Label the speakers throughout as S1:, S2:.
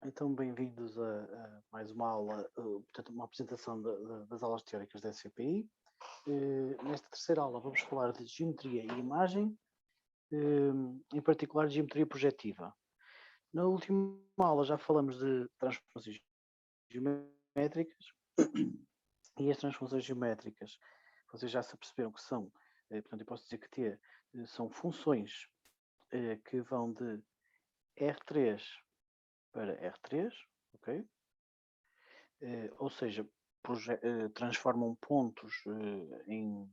S1: Então, bem-vindos a mais uma aula, portanto, uma apresentação das aulas teóricas da SCPI. Nesta terceira aula vamos falar de geometria e imagem, em particular geometria projetiva. Na última aula já falamos de transformações geométricas e as transformações geométricas, vocês já se aperceberam que são, portanto, eu posso dizer que T são funções que vão de R3 para R3, ok? Ou seja, transformam pontos em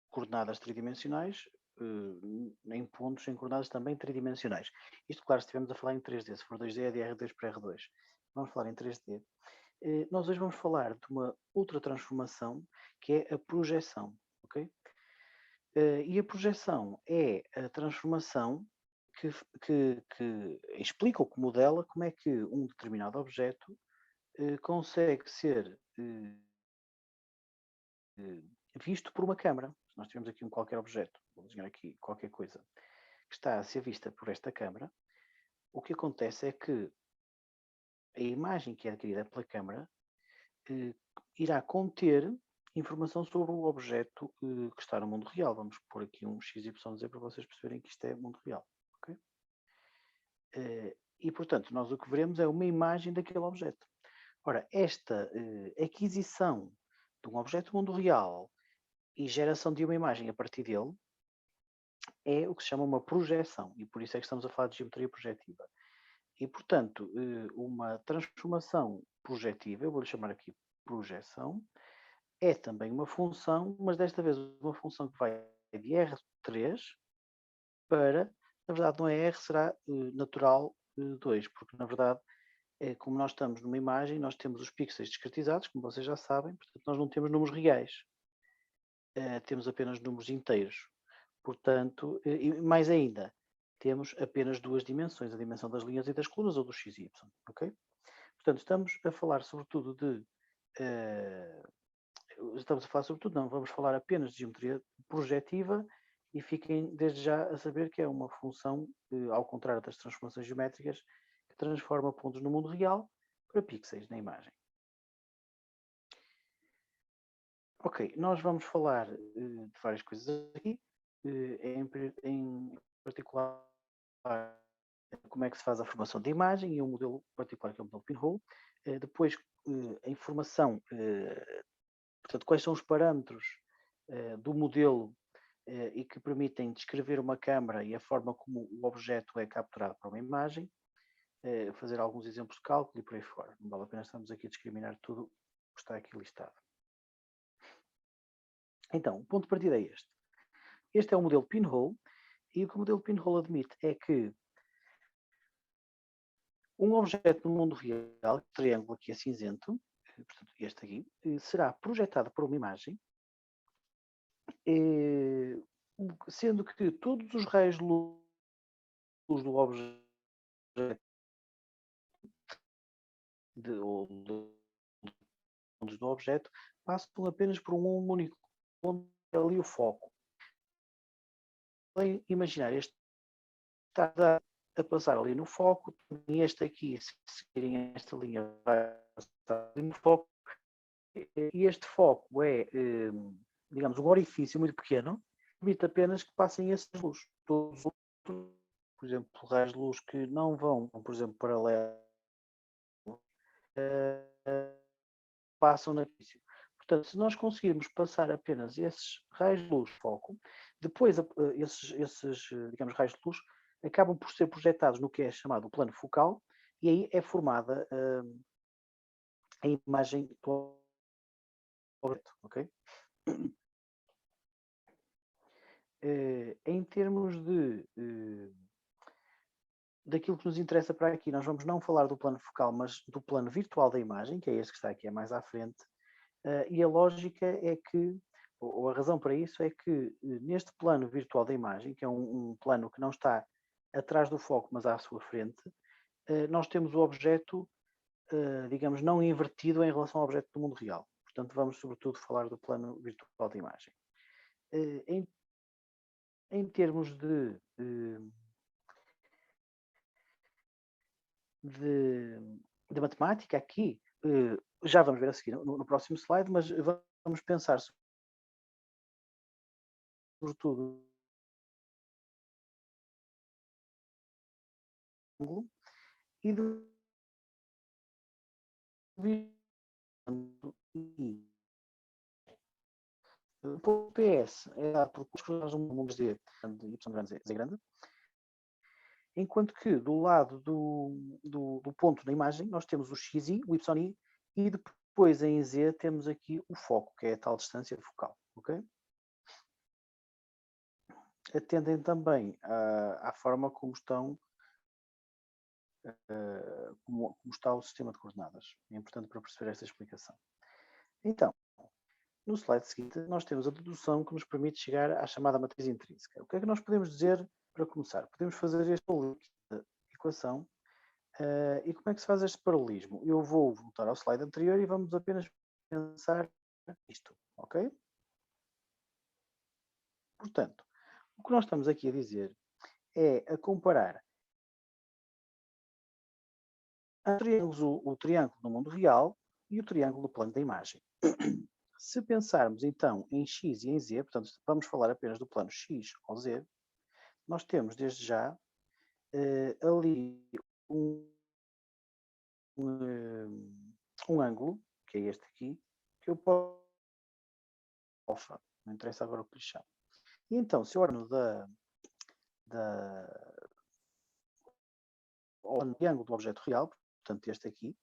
S1: coordenadas tridimensionais em pontos em coordenadas também tridimensionais. Isto, claro, se estivermos a falar em 3D, se for 2D é de R2 para R2. Vamos falar em 3D. Nós hoje vamos falar de uma outra transformação que é a projeção, ok? E a projeção é a transformação que explica ou que modela como é que um determinado objeto consegue ser visto por uma câmara. Se nós tivermos aqui qualquer objeto, vou desenhar aqui qualquer coisa, que está a ser vista por esta câmara, o que acontece é que a imagem que é adquirida pela câmara irá conter informação sobre o objeto que está no mundo real. Vamos pôr aqui um XYZ para vocês perceberem que isto é mundo real. Okay? E, portanto, nós o que veremos é uma imagem daquele objeto. Ora, esta aquisição de um objeto do mundo real e geração de uma imagem a partir dele é o que se chama uma projeção, e por isso é que estamos a falar de geometria projetiva. E, portanto, uma transformação projetiva, eu vou-lhe chamar aqui projeção, é também uma função, mas desta vez uma função que vai de R3 para, na verdade não é R, será natural 2, porque na verdade, como nós estamos numa imagem, nós temos os pixels discretizados, como vocês já sabem, portanto nós não temos números reais, temos apenas números inteiros. Portanto, e mais ainda, temos apenas duas dimensões, a dimensão das linhas e das colunas ou do XY, ok? Portanto, estamos a falar sobretudo de... estamos a falar sobretudo, não, vamos falar apenas de geometria projetiva e fiquem desde já a saber que é uma função, ao contrário das transformações geométricas, que transforma pontos no mundo real para pixels na imagem. Ok, nós vamos falar de várias coisas aqui, em particular como é que se faz a formação de imagem e um modelo particular que é o modelo Pinhole. Depois, a informação, portanto, quais são os parâmetros do modelo e que permitem descrever uma câmara e a forma como o objeto é capturado para uma imagem, fazer alguns exemplos de cálculo e por aí fora. Não vale a pena estarmos aqui a discriminar tudo o que está aqui listado. Então, o ponto de partida é este. Este é o modelo Pinhole e o que o modelo Pinhole admite é que um objeto no mundo real, triângulo aqui é cinzento, portanto este aqui, será projetado por uma imagem, sendo que todos os raios de luz do objeto do objeto passam apenas por um único ponto, ali o foco. Podem imaginar, este está a passar ali no foco, e este aqui, se seguirem esta linha, vai passar ali no foco, e este foco é, digamos, um orifício muito pequeno, permite apenas que passem essas luzes. Todos os outros, por exemplo, raios de luz que não vão, por exemplo, paralelo, passam na superfície. Portanto, se nós conseguirmos passar apenas esses raios de luz foco, depois esses digamos, raios de luz acabam por ser projetados no que é chamado plano focal e aí é formada a imagem do objeto, ok? Em termos daquilo que nos interessa para aqui, nós vamos não falar do plano focal, mas do plano virtual da imagem, que é este que está aqui, é mais à frente, e a lógica é que, ou a razão para isso é que neste plano virtual da imagem, que é um plano que não está atrás do foco, mas à sua frente, nós temos o objeto, digamos, não invertido em relação ao objeto do mundo real. Portanto, vamos sobretudo falar do plano virtual da imagem. Em termos de matemática aqui, já vamos ver a seguir no próximo slide, mas vamos pensar sobretudo e do o PS é dado por os números de y grande z grande, enquanto que do lado do ponto da imagem nós temos o xi, o yi, e depois em z temos aqui o foco, que é a tal distância focal. Okay? Atendem também à forma como está o sistema de coordenadas. É importante para perceber esta explicação. Então, no slide seguinte, nós temos a dedução que nos permite chegar à chamada matriz intrínseca. O que é que nós podemos dizer para começar? Podemos fazer este equação. E como é que se faz este paralelismo? Eu vou voltar ao slide anterior e vamos apenas pensar isto, ok? Portanto, o que nós estamos aqui a dizer é a comparar o triângulo no mundo real e o triângulo no plano da imagem. Se pensarmos então em x e em z, portanto vamos falar apenas do plano x ou z, nós temos desde já ali um ângulo, que é este aqui, que eu posso alfa, não interessa agora o que lhe chamo. E então, se eu olho ao triângulo do objeto real, portanto este aqui,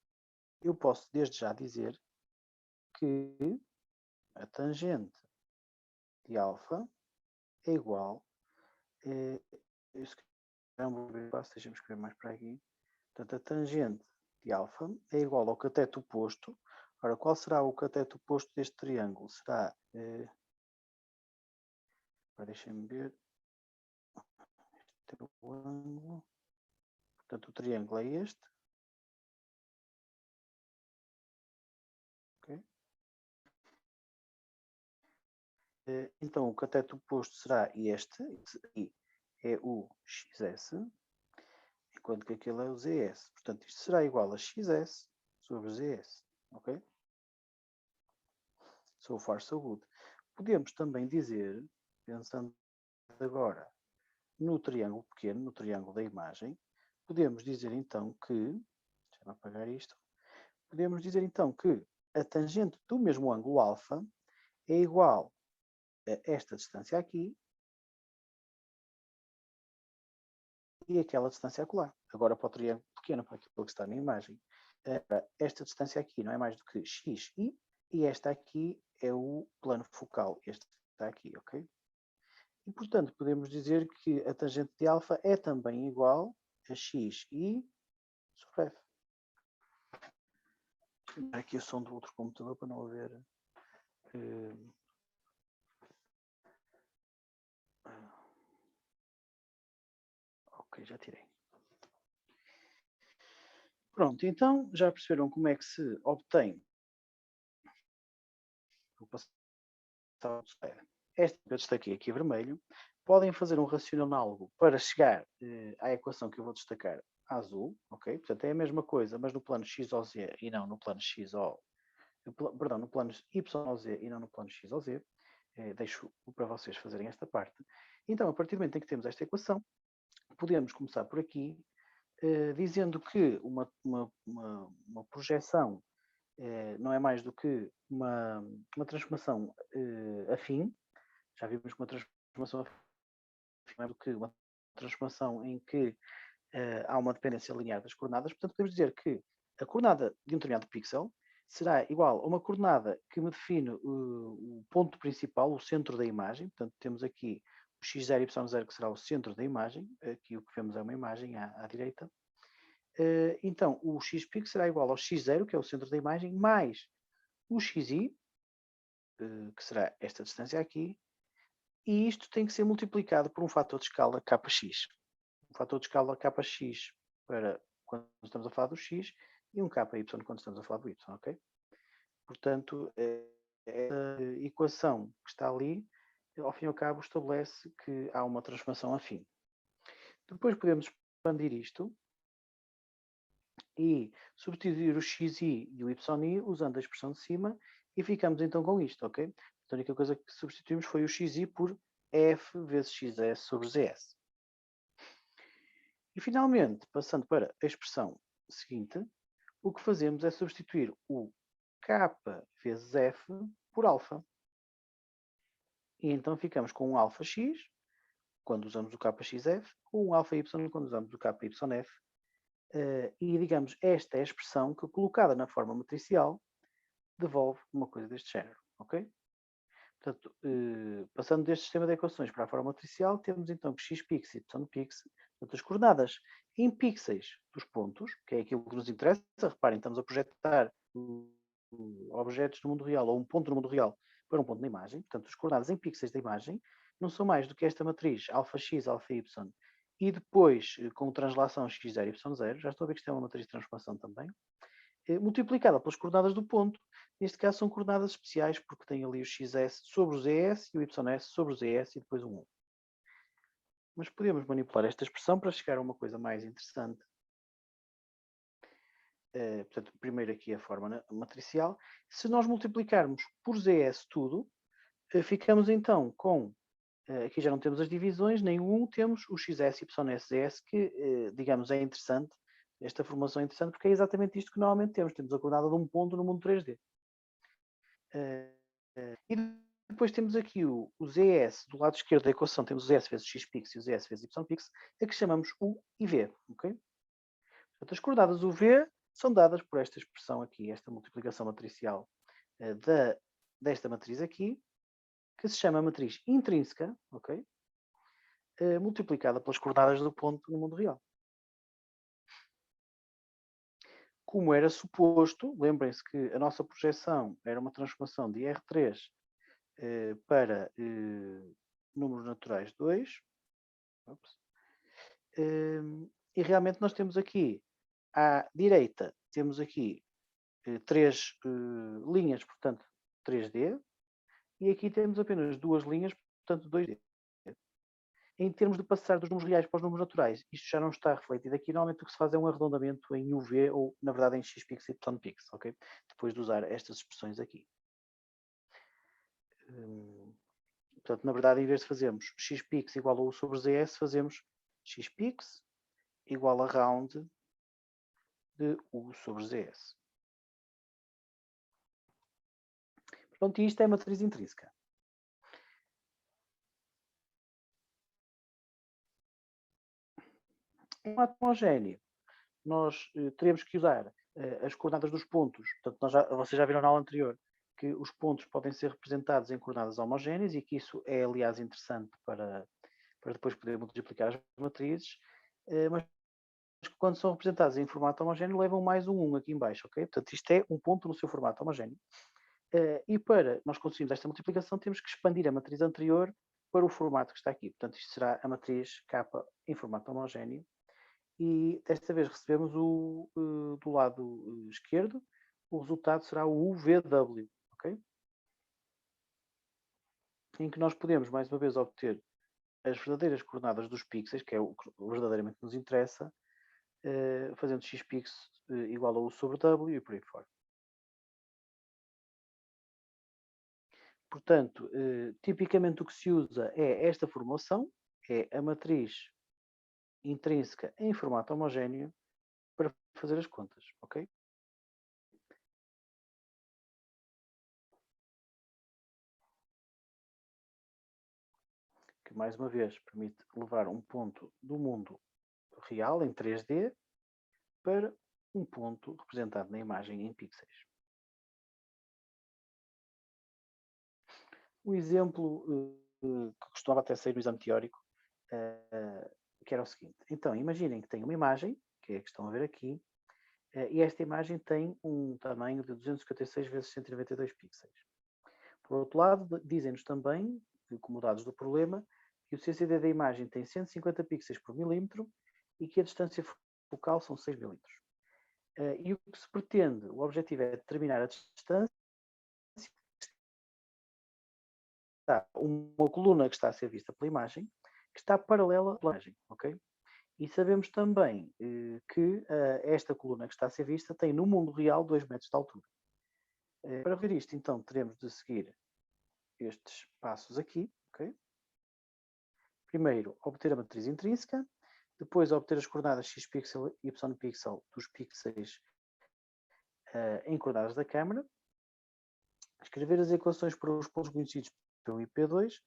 S1: eu posso desde já dizer que a tangente de alfa é igual, deixa-me escrever mais para aqui, portanto a tangente de alfa é igual ao cateto oposto. Ora, qual será o cateto oposto deste triângulo? Será, deixem-me ver, este é o ângulo, portanto o triângulo é este, okay? Então o cateto oposto será este, e é o xs, enquanto que aquele é o zs. Portanto, isto será igual a xs sobre zs, ok? So far, so good. Podemos também dizer, pensando agora no triângulo pequeno, no triângulo da imagem, podemos dizer então que, deixa-me apagar isto, podemos dizer então que a tangente do mesmo ângulo alfa é igual a esta distância aqui e aquela distância acolá. Agora para o triângulo pequeno, para aquilo que está na imagem. Esta distância aqui não é mais do que xi e esta aqui é o plano focal. Este está aqui, ok? E, portanto, podemos dizer que a tangente de alfa é também igual a xi sobre f. Aqui o som do outro computador para não haver... Ok, já tirei. Pronto, então já perceberam como é que se obtém o passado. Este que eu destaquei aqui vermelho, podem fazer um raciocínio análogo para chegar à equação que eu vou destacar azul, ok? Portanto, é a mesma coisa, mas no plano x ou z e não no plano x ou... Perdão, no plano y ou z e não no plano x ou z. Deixo para vocês fazerem esta parte. Então, a partir do momento em que temos esta equação, podemos começar por aqui, dizendo que uma projeção não é mais do que uma transformação afim. Já vimos que uma transformação afim não é do que uma transformação em que há uma dependência linear das coordenadas. Portanto, podemos dizer que a coordenada de um determinado pixel será igual a uma coordenada que me define o ponto principal, o centro da imagem. Portanto, temos aqui o x0 e y0 que será o centro da imagem. Aqui o que vemos é uma imagem à direita. Então, o x' será igual ao x0, que é o centro da imagem, mais o xi, que será esta distância aqui, e isto tem que ser multiplicado por um fator de escala kx. Um fator de escala kx para quando estamos a falar do x e um ky quando estamos a falar do y, ok? Portanto, a equação que está ali, ao fim e ao cabo, estabelece que há uma transformação afim. Depois podemos expandir isto e substituir o xi e o yi usando a expressão de cima e ficamos então com isto, ok? A única coisa que substituímos foi o xi por f vezes xs sobre zs. E finalmente, passando para a expressão seguinte, o que fazemos é substituir o k vezes f por alfa. E então ficamos com um alfa x, quando usamos o kxf, ou um alfa y, quando usamos o kyf. E digamos, esta é a expressão que, colocada na forma matricial, devolve uma coisa deste género, ok? Portanto, passando deste sistema de equações para a forma matricial, temos então que x-pix e y-pix, portanto, as coordenadas em pixels dos pontos, que é aquilo que nos interessa. Reparem, estamos a projetar objetos no mundo real, ou um ponto no mundo real, para um ponto na imagem. Portanto, as coordenadas em pixels da imagem não são mais do que esta matriz αx, αy, e depois, com translação x0 e y0, já estou a ver que isto é uma matriz de transformação também, multiplicada pelas coordenadas do ponto. Neste caso são coordenadas especiais, porque tem ali o xs sobre o zs e o ys sobre o zs e depois um 1. Mas podemos manipular esta expressão para chegar a uma coisa mais interessante. Portanto, primeiro aqui a forma matricial. Se nós multiplicarmos por zs tudo, ficamos então com, aqui já não temos as divisões, nem o 1, temos o xs, ys, zs, que, digamos, é interessante. Esta formação é interessante porque é exatamente isto que normalmente temos. Temos a coordenada de um ponto no mundo 3D. E depois temos aqui o zs, do lado esquerdo da equação, temos o zs vezes x-pix e o zs vezes y-pix, a que chamamos u e v. Okay? Portanto, as coordenadas uv são dadas por esta expressão aqui, esta multiplicação matricial desta matriz aqui, que se chama matriz intrínseca, okay? Multiplicada pelas coordenadas do ponto no mundo real. Como era suposto, lembrem-se que a nossa projeção era uma transformação de R3 para números naturais 2. E realmente nós temos aqui, à direita, temos aqui 3 linhas, portanto 3D, e aqui temos apenas 2 linhas, portanto 2D. Em termos de passar dos números reais para os números naturais, isto já não está refletido aqui. Normalmente o que se faz é um arredondamento em UV ou, na verdade, em x-pix e y-pix, ok? Depois de usar estas expressões aqui. Portanto, na verdade, em vez de fazermos x-pix igual a u sobre zs, fazemos x-pix igual a round de u sobre zs. Portanto, isto é a matriz intrínseca. Em um ato homogéneo, nós teremos que usar as coordenadas dos pontos. Portanto, vocês já viram na aula anterior que os pontos podem ser representados em coordenadas homogéneas e que isso é, aliás, interessante para depois poder multiplicar as matrizes, mas quando são representados em formato homogéneo levam mais um 1 aqui em baixo, ok? Portanto, isto é um ponto no seu formato homogéneo. E para nós conseguirmos esta multiplicação, temos que expandir a matriz anterior para o formato que está aqui. Portanto, isto será a matriz K em formato homogéneo. E desta vez recebemos do lado esquerdo, o resultado será o UVW, ok? Em que nós podemos, mais uma vez, obter as verdadeiras coordenadas dos pixels, que é o que verdadeiramente nos interessa, fazendo xpix igual a U sobre W e por aí fora. Portanto, tipicamente o que se usa é esta formulação, é a matriz intrínseca em formato homogéneo para fazer as contas, ok? Que, mais uma vez, permite levar um ponto do mundo real em 3D para um ponto representado na imagem em pixels. Um exemplo que costumava até sair no exame teórico, que era o seguinte. Então, imaginem que tem uma imagem, que é a que estão a ver aqui, e esta imagem tem um tamanho de 256 vezes 192 pixels. Por outro lado, dizem-nos também, como dados do problema, que o CCD da imagem tem 150 pixels por milímetro e que a distância focal são 6 milímetros. E o que se pretende, o objetivo é determinar a distância. Está uma coluna que está a ser vista pela imagem, que está paralela à imagem, ok? E sabemos também que esta coluna que está a ser vista tem no mundo real 2 metros de altura. Para ver isto, então, teremos de seguir estes passos aqui. Okay? Primeiro, obter a matriz intrínseca. Depois, obter as coordenadas x pixel e y pixel dos pixels em coordenadas da câmara. Escrever as equações para os pontos conhecidos P1 e P2.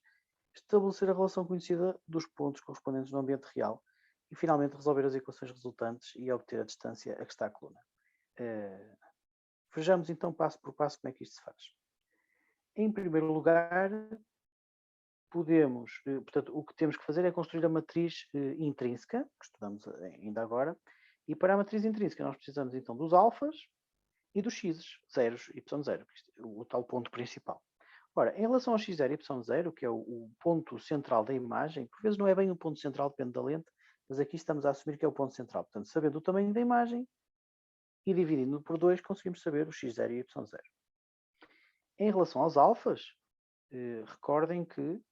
S1: Estabelecer a relação conhecida dos pontos correspondentes no ambiente real. E, finalmente, resolver as equações resultantes e obter a distância a que está a coluna. Vejamos, então, passo por passo, como é que isto se faz. Em primeiro lugar, portanto, o que temos que fazer é construir a matriz intrínseca, que estudamos ainda agora, e para a matriz intrínseca nós precisamos então dos alfas e dos x, zeros, y0, o tal ponto principal. Ora, em relação ao x0 e y0, que é o ponto central da imagem, por vezes não é bem o ponto central, depende da lente, mas aqui estamos a assumir que é o ponto central. Portanto, sabendo o tamanho da imagem e dividindo por 2, conseguimos saber o x0 e y0. Em relação aos alfas, recordem que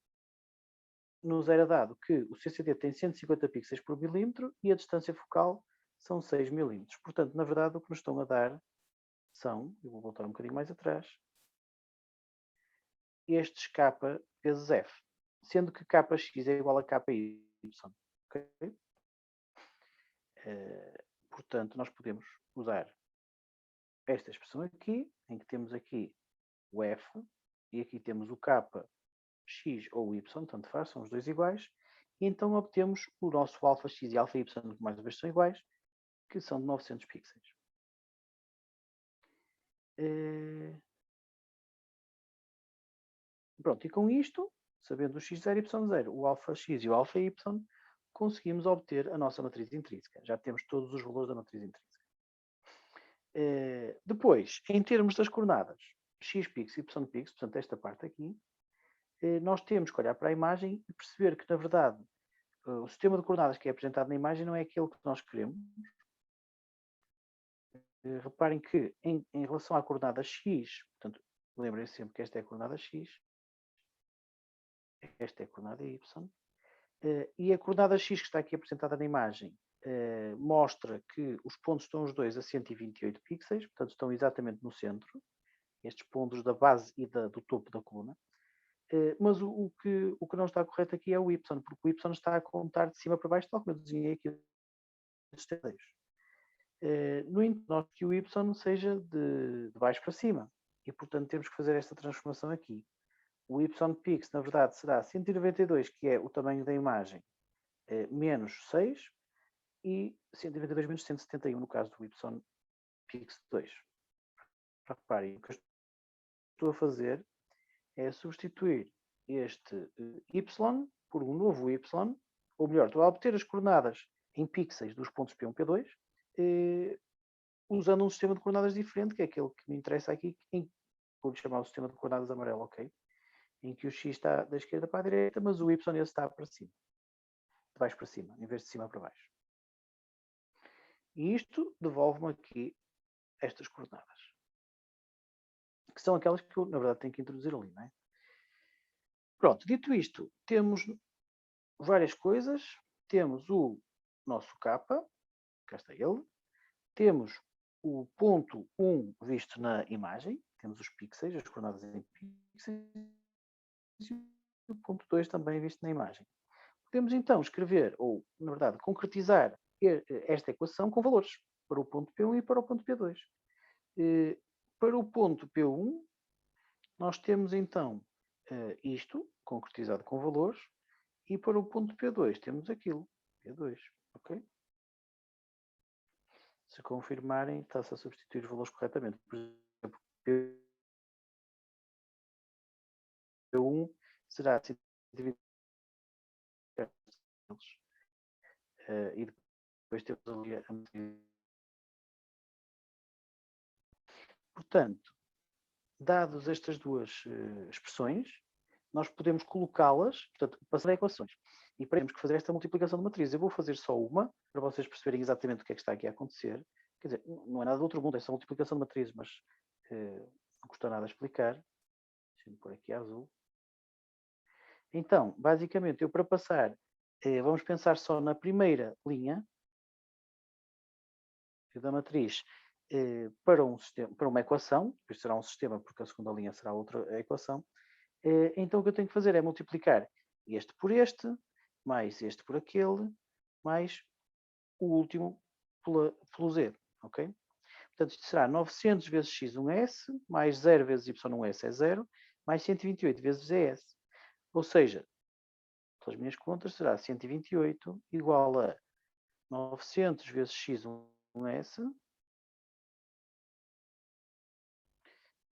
S1: nos era dado que o CCD tem 150 pixels por milímetro e a distância focal são 6 milímetros. Portanto, na verdade, o que nos estão a dar são, eu vou voltar um bocadinho mais atrás, estes K vezes F, sendo que Kx é igual a Ky. Okay? Portanto, nós podemos usar esta expressão aqui, em que temos aqui o F, e aqui temos o K, X ou Y, tanto faz, são os dois iguais, e então obtemos o nosso alfa X e alfa Y, que mais uma vez são iguais, que são de 900 pixels. Pronto, e com isto, sabendo o x0 e y0, o alfa x e o alfa y, conseguimos obter a nossa matriz intrínseca. Já temos todos os valores da matriz intrínseca. Depois, em termos das coordenadas x pix e y pix, portanto esta parte aqui, nós temos que olhar para a imagem e perceber que, na verdade, o sistema de coordenadas que é apresentado na imagem não é aquele que nós queremos. Reparem que, em relação à coordenada x, portanto, lembrem-se sempre que esta é a coordenada x, esta é a coordenada y, e a coordenada x que está aqui apresentada na imagem mostra que os pontos estão os dois a 128 pixels, portanto estão exatamente no centro, estes pontos da base e do topo da coluna. Mas o que não está correto aqui é o y, porque o y está a contar de cima para baixo, tal como eu desenhei aqui os eixos. No entanto, nós que o y seja de baixo para cima, e portanto temos que fazer esta transformação aqui. O ypix, na verdade, será 192, que é o tamanho da imagem, menos 6, e 192 menos 171, no caso do ypix 2. Reparem, o que eu estou a fazer é substituir este y por um novo y, ou melhor, estou a obter as coordenadas em pixels dos pontos P1 e P2, usando um sistema de coordenadas diferente, que é aquele que me interessa aqui, vou-lhe chamar o sistema de coordenadas amarelo, ok? Em que o x está da esquerda para a direita, mas o y esse está para cima. De baixo para cima, em vez de cima para baixo. E isto devolve-me aqui estas coordenadas. Que são aquelas que eu, na verdade, tenho que introduzir ali, não é? Pronto, dito isto, temos várias coisas. Temos o nosso K, cá está ele. Temos o ponto 1 visto na imagem. Temos os pixels, as coordenadas em pixels. E o ponto 2 também visto na imagem. Podemos então escrever, ou na verdade concretizar esta equação com valores para o ponto P1 e para o ponto P2. Para o ponto P1, nós temos então isto concretizado com valores, e para o ponto P2 temos aquilo, P2, ok? Se confirmarem, está-se a substituir os valores corretamente. Por exemplo, P1 será 120 e depois temos ali a matriz. Portanto, dadas estas duas expressões, nós podemos colocá-las, portanto, passar a equações. E temos que fazer esta multiplicação de matriz. Eu vou fazer só uma, para vocês perceberem exatamente o que é que está aqui a acontecer. Quer dizer, não é nada do outro mundo, é só multiplicação de matriz, mas não custa nada explicar. Deixa-me pôr aqui azul. Então, basicamente, eu para passar vamos pensar só na primeira linha da matriz para um sistema, para uma equação, depois será um sistema porque a segunda linha será outra equação. Então o que eu tenho que fazer é multiplicar este por este, mais este por aquele, mais o último pelo z, ok? Portanto, isto será 900 vezes x1s, mais 0 vezes y1s é 0, mais 128 vezes es. Ou seja, pelas minhas contas, será 128 igual a 900 vezes x1s,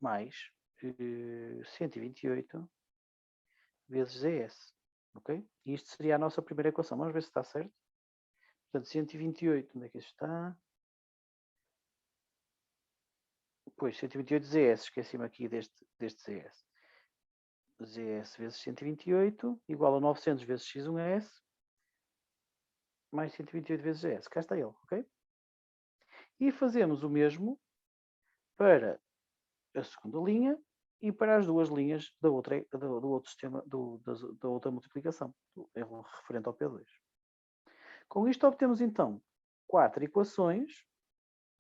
S1: mais 128 vezes es. Ok? E isto seria a nossa primeira equação. Vamos ver se está certo. Portanto, 128, onde é que isto está? Pois, 128 zs, esqueci-me aqui deste zs. Zs vezes 128 igual a 900 vezes x1s mais 128 vezes s. Cá está ele, ok? E fazemos o mesmo para a segunda linha e para as duas linhas do outro sistema, da outra multiplicação, referente ao P2. Com isto obtemos então 4 equações,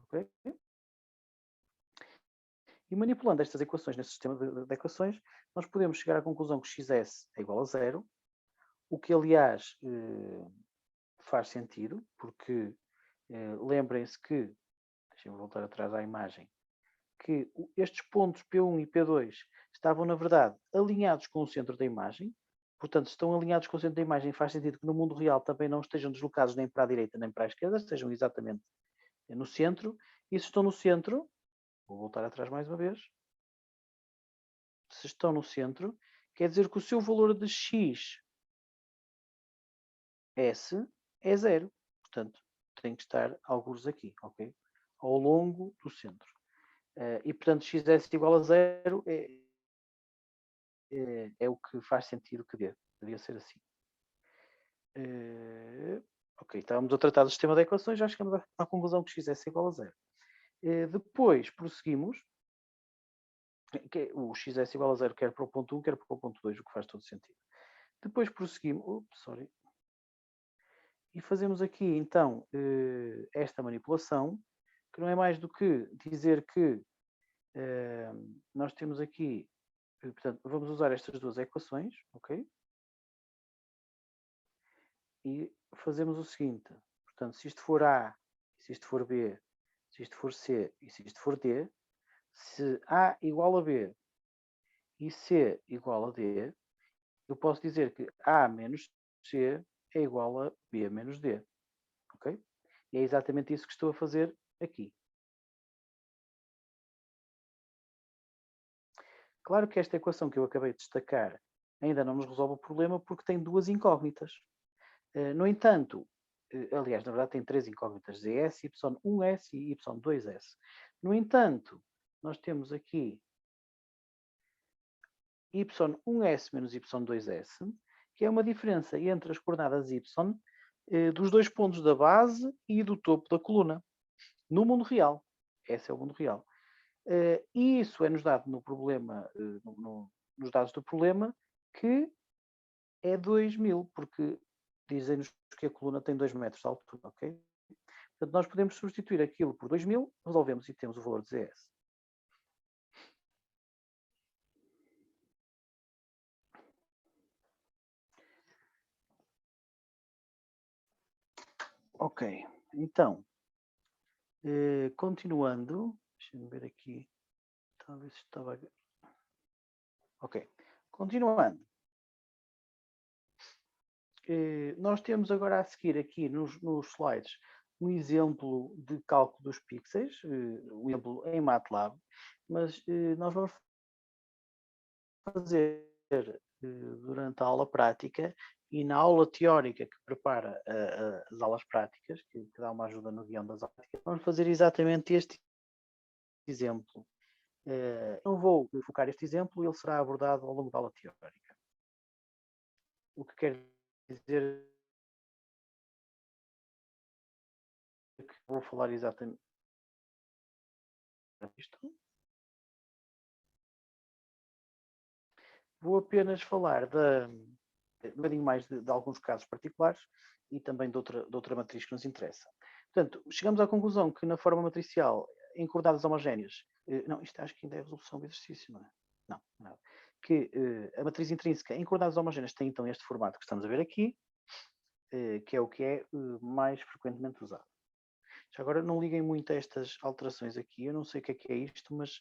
S1: ok? E manipulando estas equações neste sistema de equações, nós podemos chegar à conclusão que xs é igual a 0, o que aliás faz sentido, porque lembrem-se que, deixem-me voltar atrás à imagem, que estes pontos P1 e P2 estavam, na verdade, alinhados com o centro da imagem. Portanto, se estão alinhados com o centro da imagem, faz sentido que no mundo real também não estejam deslocados nem para a direita nem para a esquerda, estejam exatamente no centro. E se estão no centro, vou voltar atrás mais uma vez, se estão no centro, quer dizer que o seu valor de x, S, é 0. Portanto, tem que estar algures aqui, ok? Ao longo do centro. E, portanto, xs igual a 0 é o que faz sentido que devia ser assim. Ok, estávamos a tratar do sistema de equações, já chegamos à conclusão que x é igual a 0. Depois prosseguimos, que o x é igual a 0 quer para o ponto 1, quer para o ponto 2, o que faz todo sentido. Depois prosseguimos, e fazemos aqui então esta manipulação, que não é mais do que dizer que nós temos aqui, portanto, vamos usar estas duas equações, ok? E fazemos o seguinte, portanto, se isto for A, se isto for B, se isto for C e se isto for D, se A igual a B e C igual a D, eu posso dizer que A menos C é igual a B menos D, ok? E é exatamente isso que estou a fazer aqui. Claro que esta equação que eu acabei de destacar ainda não nos resolve o problema porque tem duas incógnitas. No entanto, aliás, na verdade tem três incógnitas, ZS, Y1S e Y2S. No entanto, nós temos aqui Y1S menos Y2S, que é uma diferença entre as coordenadas Y dos dois pontos da base e do topo da coluna, no mundo real. Esse é o mundo real. E isso é-nos dado no problema, nos dados do problema, que é 2000, porque dizem-nos que a coluna tem 2 metros de altura, ok? Portanto, nós podemos substituir aquilo por 2000, resolvemos e temos o valor de ZS. Ok, então, continuando, deixa-me ver aqui, talvez estava... Ok, continuando. Nós temos agora a seguir aqui nos slides um exemplo de cálculo dos pixels, um exemplo em MATLAB, mas nós vamos fazer durante a aula prática e na aula teórica que prepara as aulas práticas, que dá uma ajuda no guião das aulas práticas, vamos fazer exatamente este exemplo. Não vou focar este exemplo, ele será abordado ao longo da aula teórica. O que quer dizer que vou falar exatamente isto. Vou apenas falar um bocadinho mais de alguns casos particulares e também de outra matriz que nos interessa. Portanto, chegamos à conclusão que na forma matricial, em coordenadas homogéneas, não, isto acho que ainda é a resolução do exercício, não é? Não, nada. Que a matriz intrínseca em coordenadas homogéneas tem então este formato que estamos a ver aqui, que é o que é mais frequentemente usado. Já agora não liguem muito a estas alterações aqui, eu não sei o que é isto, mas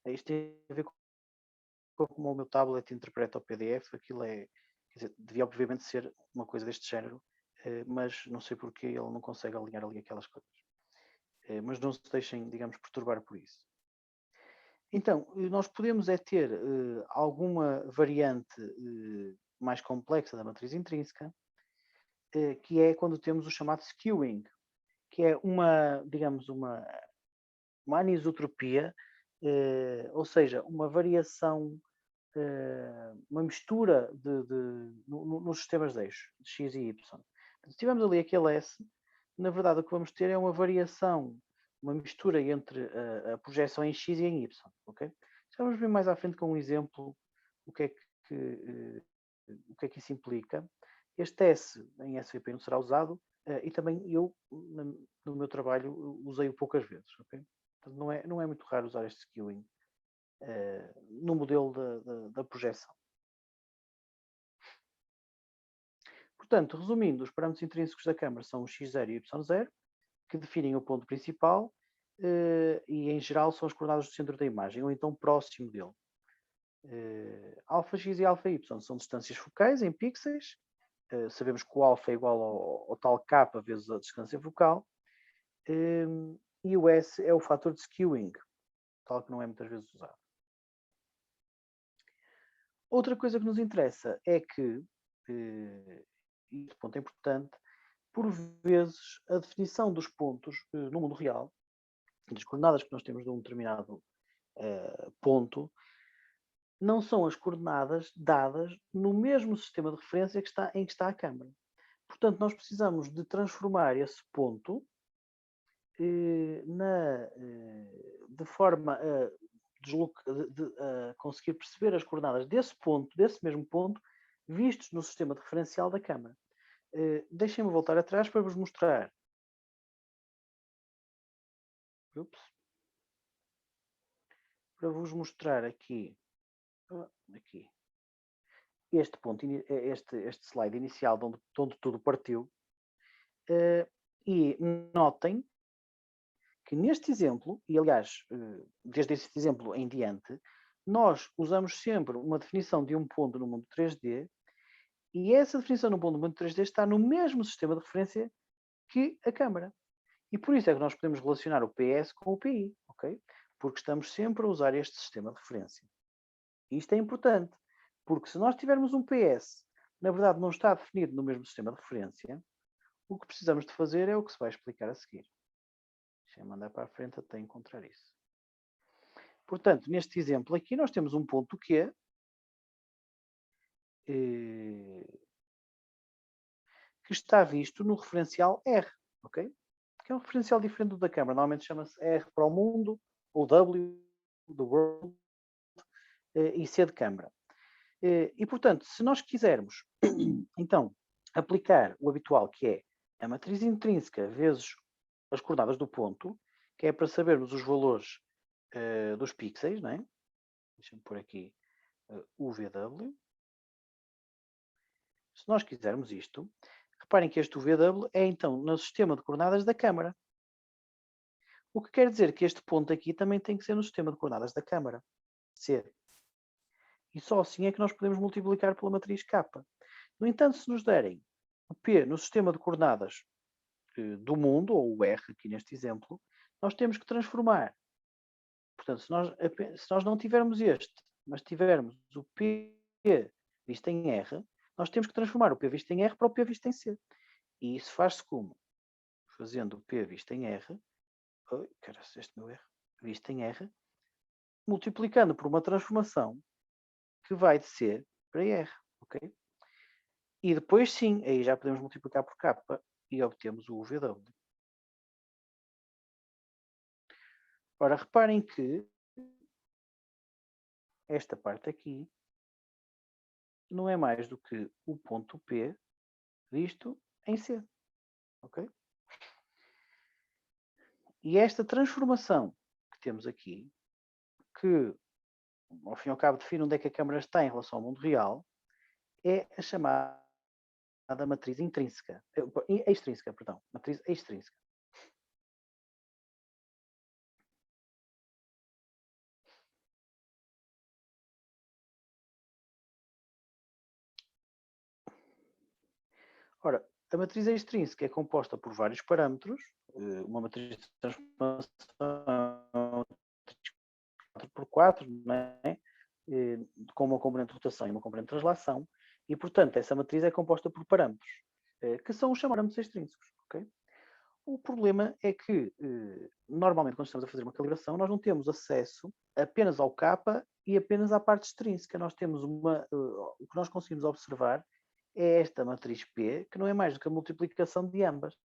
S1: isto tem a ver com como o meu tablet interpreta o PDF, aquilo é, quer dizer, devia obviamente ser uma coisa deste género, mas não sei porque ele não consegue alinhar ali aquelas coisas. Mas não se deixem, digamos, perturbar por isso. Então, nós podemos é ter alguma variante mais complexa da matriz intrínseca, que é quando temos o chamado skewing, que é uma, digamos, uma anisotropia, ou seja, uma variação, uma mistura nos sistemas de eixo, de x e y. Se tivermos ali aquele S, na verdade o que vamos ter é uma variação, uma mistura entre a projeção em x e em y. Okay? Já vamos ver mais à frente com um exemplo o que é que isso implica. Este S em SVP não será usado e também eu, no meu trabalho, usei-o poucas vezes. Okay? Portanto, não é muito raro usar este skewing no modelo da projeção. Portanto, resumindo, os parâmetros intrínsecos da câmara são o x0 e o y0, que definem o ponto principal e, em geral, são as coordenadas do centro da imagem, ou então próximo dele. Alfa x e alfa y são distâncias focais em pixels. Sabemos que o alfa é igual ao tal k vezes a distância focal. E o S é o fator de skewing, tal que não é muitas vezes usado. Outra coisa que nos interessa é que, e este ponto é importante, por vezes a definição dos pontos no mundo real, das coordenadas que nós temos de um determinado ponto, não são as coordenadas dadas no mesmo sistema de referência em que está a câmara. Portanto, nós precisamos de transformar esse ponto de forma a conseguir perceber as coordenadas desse ponto, desse mesmo ponto, vistos no sistema de referencial da câmara. Deixem-me voltar atrás para vos mostrar. Para vos mostrar aqui este ponto, este slide inicial de onde tudo partiu. E notem que neste exemplo, e aliás, desde este exemplo em diante, nós usamos sempre uma definição de um ponto no mundo 3D e essa definição no ponto no mundo 3D está no mesmo sistema de referência que a câmara. E por isso é que nós podemos relacionar o PS com o PI, ok? Porque estamos sempre a usar este sistema de referência. E isto é importante, porque se nós tivermos um PS, na verdade não está definido no mesmo sistema de referência, o que precisamos de fazer é o que se vai explicar a seguir. Deixa-me mandar para a frente até encontrar isso. Portanto, neste exemplo aqui nós temos um ponto Q que está visto no referencial R, ok? Que é um referencial diferente do da câmara. Normalmente chama-se R para o mundo, ou W do world, e C de câmara. E, portanto, se nós quisermos, então, aplicar o habitual, que é a matriz intrínseca vezes as coordenadas do ponto, que é para sabermos os valores dos pixels, não é? Deixa-me pôr aqui o VW. Se nós quisermos isto, reparem que este VW é então no sistema de coordenadas da câmara. O que quer dizer que este ponto aqui também tem que ser no sistema de coordenadas da câmara, C. E só assim é que nós podemos multiplicar pela matriz K. No entanto, se nos derem o P no sistema de coordenadas do mundo, ou o R aqui neste exemplo, nós temos que transformar. Portanto, se nós não tivermos este, mas tivermos o P visto em R, nós temos que transformar o P visto em R para o P visto em C. E isso faz-se como? Fazendo o P visto em R, este meu R, visto em R, multiplicando por uma transformação que vai de C para R, ok? E depois sim, aí já podemos multiplicar por K e obtemos o VW. Ora, reparem que esta parte aqui não é mais do que o ponto P visto em C. Ok? E esta transformação que temos aqui, que ao fim e ao cabo define onde é que a câmara está em relação ao mundo real, é a chamada matriz intrínseca, extrínseca, perdão, matriz extrínseca. Ora, a matriz extrínseca é composta por vários parâmetros, uma matriz de transformação 4x4, não é? Com uma componente de rotação e uma componente de translação, e, portanto, essa matriz é composta por parâmetros, que são os chamados parâmetros extrínsecos. Okay? O problema é que, normalmente, quando estamos a fazer uma calibração, nós não temos acesso apenas ao K e apenas à parte extrínseca. Nós temos o que nós conseguimos observar é esta matriz P, que não é mais do que a multiplicação de ambas,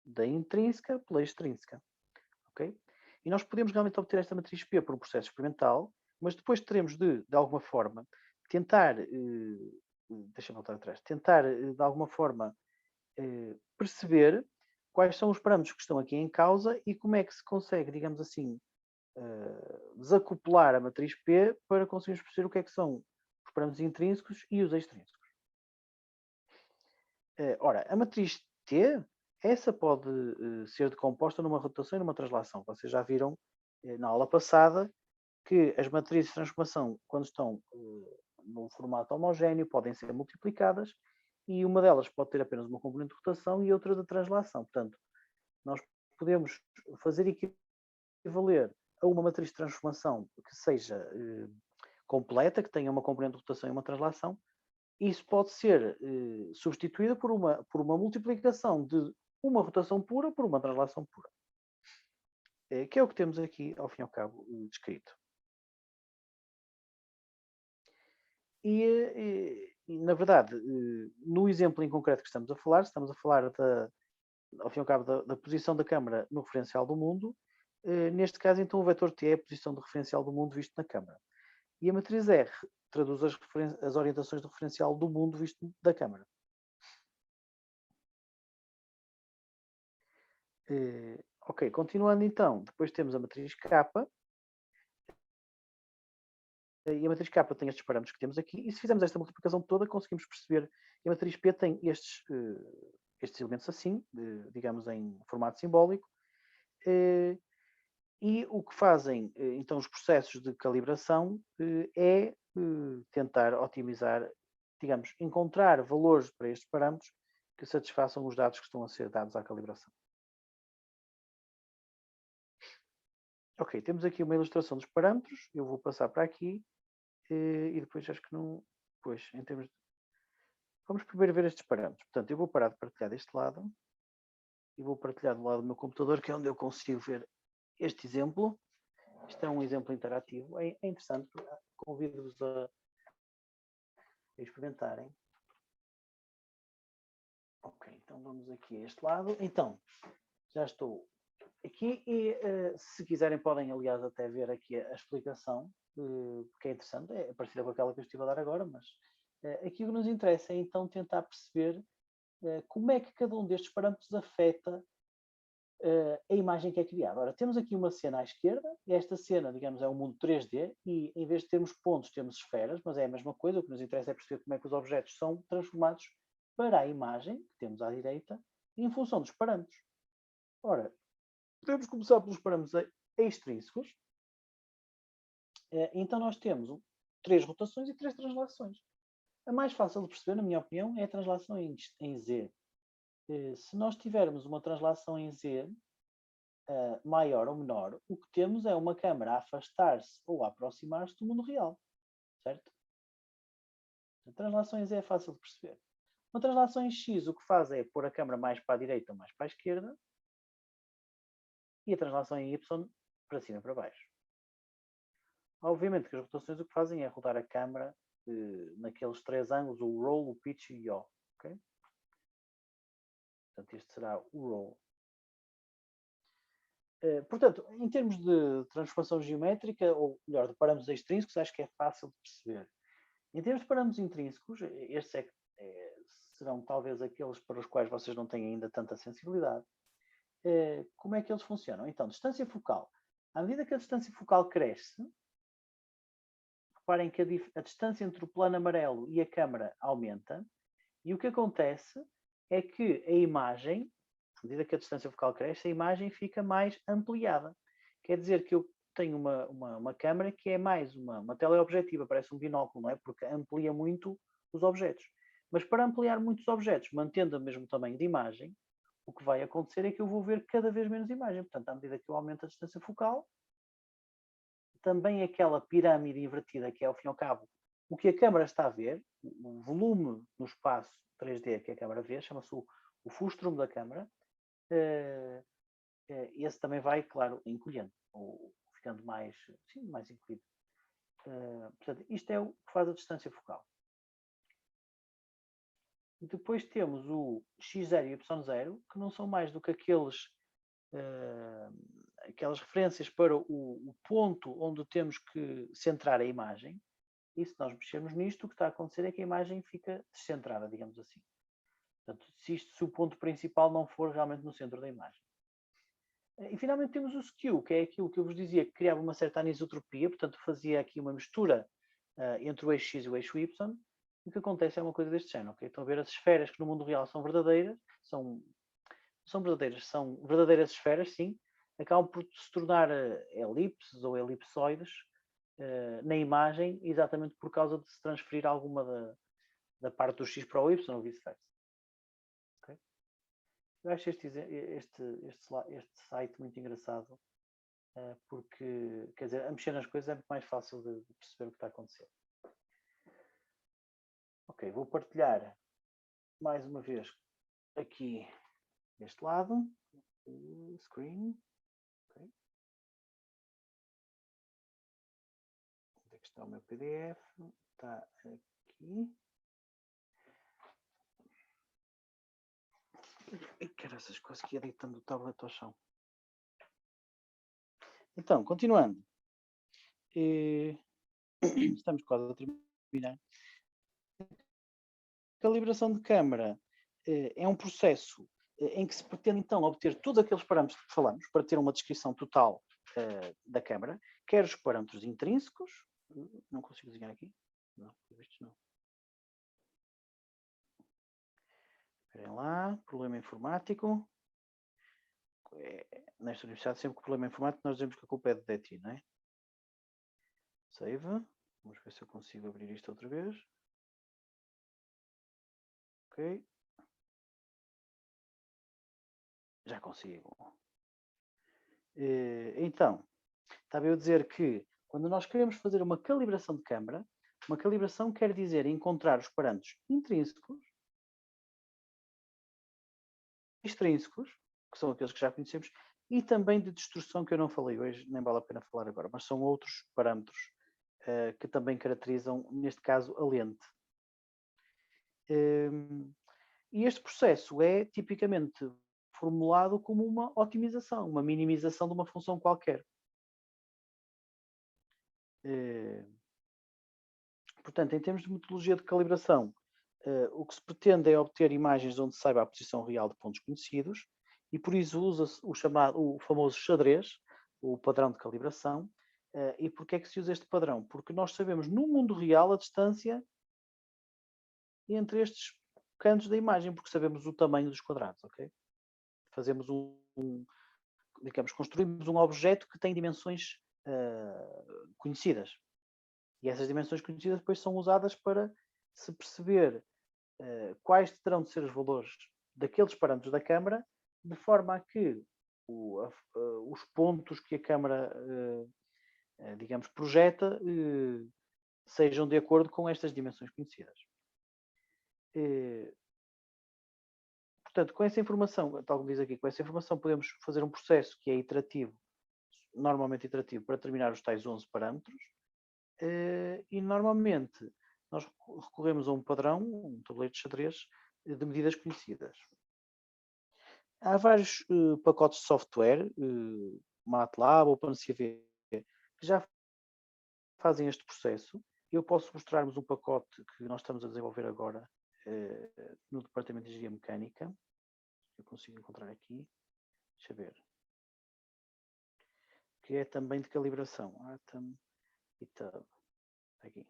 S1: da intrínseca pela extrínseca. Okay? E nós podemos realmente obter esta matriz P por um processo experimental, mas depois teremos de alguma forma, tentar, deixa-me voltar atrás, tentar, de alguma forma, perceber quais são os parâmetros que estão aqui em causa e como é que se consegue, digamos assim, desacoplar a matriz P para conseguirmos perceber o que é que são os parâmetros intrínsecos e os extrínsecos. Ora, a matriz T, essa pode ser decomposta numa rotação e numa translação. Vocês já viram na aula passada que as matrizes de transformação, quando estão no formato homogéneo, podem ser multiplicadas e uma delas pode ter apenas uma componente de rotação e outra de translação. Portanto, nós podemos fazer equivaler a uma matriz de transformação que seja completa, que tenha uma componente de rotação e uma translação. Isso pode ser substituída por uma multiplicação de uma rotação pura por uma translação pura. Que é o que temos aqui, ao fim e ao cabo, descrito. E, na verdade, no exemplo em concreto que estamos a falar ao fim e ao cabo, da posição da câmara no referencial do mundo. Neste caso, então, o vetor T é a posição do referencial do mundo visto na câmara. E a matriz R traduz as orientações do referencial do mundo visto da câmara. Ok, continuando então, depois temos a matriz K. E a matriz K tem estes parâmetros que temos aqui, e se fizermos esta multiplicação toda, conseguimos perceber que a matriz P tem estes elementos assim, digamos em formato simbólico, e o que fazem então os processos de calibração é tentar otimizar, digamos, encontrar valores para estes parâmetros que satisfaçam os dados que estão a ser dados à calibração. Ok, temos aqui uma ilustração dos parâmetros, eu vou passar para aqui e depois acho que não. Pois, em termos de. Vamos primeiro ver estes parâmetros. Portanto, eu vou parar de partilhar deste lado e vou partilhar do lado do meu computador, que é onde eu consigo ver este exemplo. Isto é um exemplo interativo. É interessante, convido-vos a experimentarem. Ok, então vamos aqui a este lado. Então, já estou aqui e se quiserem podem, aliás, até ver aqui a explicação, porque é interessante, é parecida com aquela que eu estive a dar agora, mas aqui o que nos interessa é então tentar perceber como é que cada um destes parâmetros afeta a imagem que é criada. Ora, temos aqui uma cena à esquerda, e esta cena, digamos, é um mundo 3D, e em vez de termos pontos, temos esferas, mas é a mesma coisa, o que nos interessa é perceber como é que os objetos são transformados para a imagem que temos à direita, em função dos parâmetros. Ora, podemos começar pelos parâmetros extrínsecos. Então nós temos 3 rotações e 3 translações. A mais fácil de perceber, na minha opinião, é a translação em Z. Se nós tivermos uma translação em Z maior ou menor, o que temos é uma câmara a afastar-se ou a aproximar-se do mundo real. Certo? A translação em Z é fácil de perceber. Uma translação em X o que faz é pôr a câmara mais para a direita ou mais para a esquerda, e a translação em Y para cima e para baixo. Obviamente que as rotações o que fazem é rodar a câmara naqueles 3 ângulos, o roll, o pitch e o yaw. Okay? Portanto, este será o roll. Portanto, em termos de transformação geométrica, ou melhor, de parâmetros extrínsecos, acho que é fácil de perceber. Em termos de parâmetros intrínsecos, estes serão talvez aqueles para os quais vocês não têm ainda tanta sensibilidade. Como é que eles funcionam? Então, distância focal. À medida que a distância focal cresce, reparem que a distância entre o plano amarelo e a câmara aumenta, e o que acontece é que a imagem, à medida que a distância focal cresce, a imagem fica mais ampliada. Quer dizer que eu tenho uma câmara que é mais uma teleobjetiva, parece um binóculo, não é? Porque amplia muito os objetos. Mas para ampliar muitos objetos, mantendo o mesmo tamanho de imagem, o que vai acontecer é que eu vou ver cada vez menos imagem. Portanto, à medida que eu aumento a distância focal, também aquela pirâmide invertida, que é, ao fim e ao cabo, o que a câmara está a ver, o volume no espaço 3D que a câmara vê, chama-se o fulcrum da câmara, esse também vai, claro, encolhendo, ou ficando mais encolhido. Portanto, isto é o que faz a distância focal. E depois temos o x0 e y0, que não são mais do que aquelas referências para o ponto onde temos que centrar a imagem. E se nós mexermos nisto, o que está a acontecer é que a imagem fica descentrada, digamos assim. Portanto, se o ponto principal não for realmente no centro da imagem. E finalmente temos o skew, que é aquilo que eu vos dizia, que criava uma certa anisotropia, portanto fazia aqui uma mistura entre o eixo X e o eixo Y. E o que acontece é uma coisa deste género, ok? Estão a ver as esferas que no mundo real são verdadeiras, são verdadeiras esferas, sim, acabam por se tornar elipses ou elipsoides na imagem, exatamente por causa de se transferir alguma da parte do X para o Y ou vice-versa. Okay? Eu acho este site muito engraçado, porque, quer dizer, a mexer nas coisas é muito mais fácil de perceber o que está a acontecer. Ok, vou partilhar mais uma vez aqui deste lado, o screen. Okay. Onde é que está o meu PDF? Está aqui. Ai, caraças, quase que ia deitando o tablet ao chão. Então, continuando. Estamos quase a terminar. A calibração de câmara é um processo em que se pretende então obter todos aqueles parâmetros que falamos para ter uma descrição total da câmara, quer os parâmetros intrínsecos, não consigo desenhar aqui, não, estes não. Esperem lá, problema informático. Nesta universidade, sempre que o problema informático, nós dizemos que a culpa é de DETI, não é? Save. Vamos ver se eu consigo abrir isto outra vez. Ok. Já consigo. Então, estava eu a dizer que quando nós queremos fazer uma calibração de câmara, uma calibração quer dizer encontrar os parâmetros intrínsecos, extrínsecos, que são aqueles que já conhecemos, e também de distorção, que eu não falei hoje, nem vale a pena falar agora, mas são outros parâmetros que também caracterizam, neste caso, a lente. E este processo é tipicamente formulado como uma otimização, uma minimização de uma função qualquer. Portanto, em termos de metodologia de calibração, o que se pretende é obter imagens onde se saiba a posição real de pontos conhecidos, e por isso usa-se o famoso xadrez, o padrão de calibração. E porquê é que se usa este padrão? Porque nós sabemos no mundo real a distância entre estes cantos da imagem, porque sabemos o tamanho dos quadrados, ok? Fazemos digamos, construímos um objeto que tem dimensões conhecidas. E essas dimensões conhecidas depois são usadas para se perceber quais terão de ser os valores daqueles parâmetros da câmara, de forma a que os pontos que a câmara, digamos, projeta sejam de acordo com estas dimensões conhecidas. Portanto, com essa informação, tal como diz aqui, com essa informação podemos fazer um processo que é iterativo, normalmente iterativo, para determinar os tais 11 parâmetros, e normalmente nós recorremos a um padrão, um tabuleiro de xadrez, de medidas conhecidas. Há vários pacotes de software, MATLAB, OpenCV, que já fazem este processo, eu posso mostrar-vos um pacote que nós estamos a desenvolver agora no Departamento de Engenharia Mecânica. Eu consigo encontrar aqui. Deixa eu ver. Que é também de calibração. Atom e Tub. Aqui.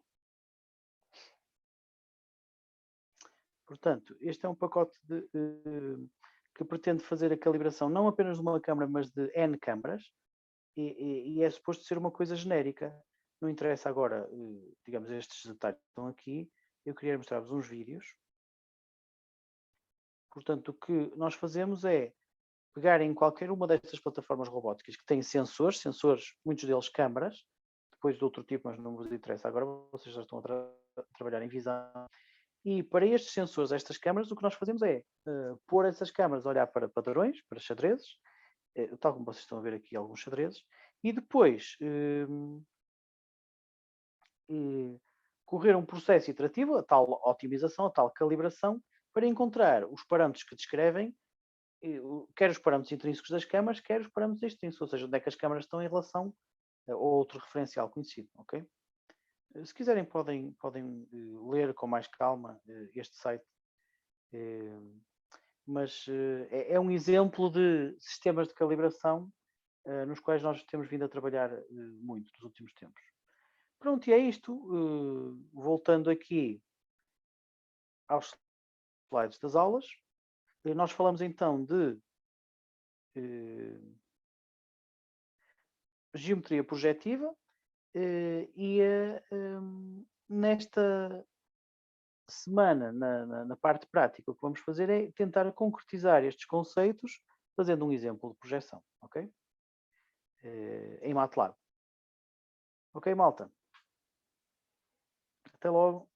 S1: Portanto, este é um pacote que pretende fazer a calibração não apenas de uma câmara, mas de N câmaras. E é suposto ser uma coisa genérica. Não interessa agora, digamos, estes detalhes que estão aqui. Eu queria mostrar-vos uns vídeos. Portanto, o que nós fazemos é pegar em qualquer uma destas plataformas robóticas que têm sensores, muitos deles câmaras, depois de outro tipo, mas não vos interessa agora, vocês já estão a trabalhar em visão. E para estes sensores, estas câmaras, o que nós fazemos é pôr essas câmaras a olhar para padrões, para xadrezes, tal como vocês estão a ver aqui alguns xadrezes, e depois correr um processo iterativo, a tal otimização, a tal calibração, para encontrar os parâmetros que descrevem quer os parâmetros intrínsecos das câmaras, quer os parâmetros extrínsecos, ou seja, onde é que as câmaras estão em relação a outro referencial conhecido, ok? Se quiserem podem ler com mais calma este site, mas é um exemplo de sistemas de calibração nos quais nós temos vindo a trabalhar muito nos últimos tempos. Pronto, e é isto. Voltando aqui aos slides das aulas, nós falamos então de geometria projetiva e nesta semana, na parte prática, o que vamos fazer é tentar concretizar estes conceitos fazendo um exemplo de projeção, ok? Em MATLAB. Ok, malta? Até logo.